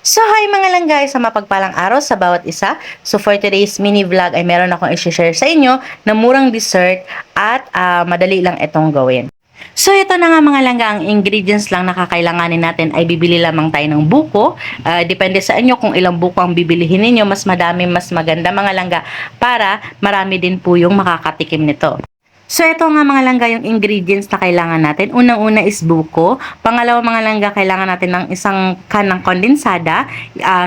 So hi mga langgay, sa mapagpalang araw sa bawat isa. So for today's mini vlog ay meron akong i-share sa inyo na murang dessert at madali lang itong gawin. So ito na nga mga langga, ang ingredients lang na kakailanganin natin ay bibili lamang tayo ng buko. Depende sa inyo kung ilang buko ang bibilihin ninyo, mas madami mas maganda mga langga para marami din po yung makakatikim nito. So, ito nga mga langga yung ingredients na kailangan natin. Unang-una is buko. Pangalawa mga langga, kailangan natin ng isang can ng kondensada,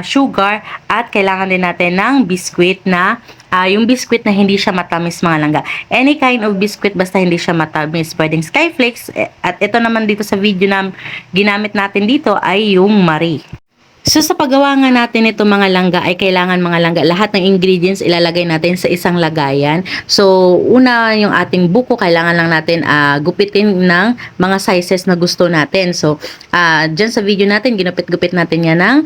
sugar, at kailangan din natin ng biscuit na yung biscuit na hindi siya matamis mga langga. Any kind of biscuit basta hindi siya matamis. Pwedeng Skyflakes. At ito naman dito sa video na ginamit natin dito ay yung Marie. So sa paggawa nga natin ito mga langga ay kailangan mga langga lahat ng ingredients ilalagay natin sa isang lagayan. So una yung ating buko kailangan lang natin gupitin ng mga sizes na gusto natin. So dyan sa video natin ginupit-gupit natin yan ng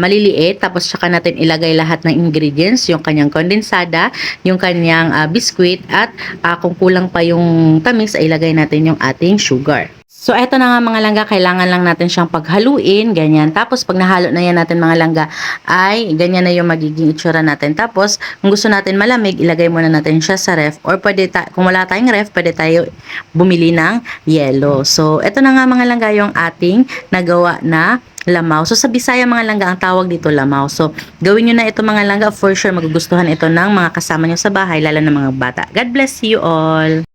maliliit tapos saka natin ilagay lahat ng ingredients, yung kanyang kondensada, yung kanyang biscuit at kung kulang pa yung tamis ay ilagay natin yung ating sugar. So, eto na nga mga langga, kailangan lang natin siyang paghaluin, ganyan. Tapos, pag nahalo na yan natin mga langga, ay ganyan na yung magiging itsura natin. Tapos, kung gusto natin malamig, ilagay muna natin siya sa ref. Or pwede kung wala tayong ref, pwede tayo bumili ng yelo. So, eto na nga mga langga yung ating nagawa na lamaw. So, sa Bisaya mga langga, ang tawag dito lamaw. So, gawin nyo na ito mga langga. For sure, magugustuhan ito ng mga kasama nyo sa bahay, lalo ng mga bata. God bless you all!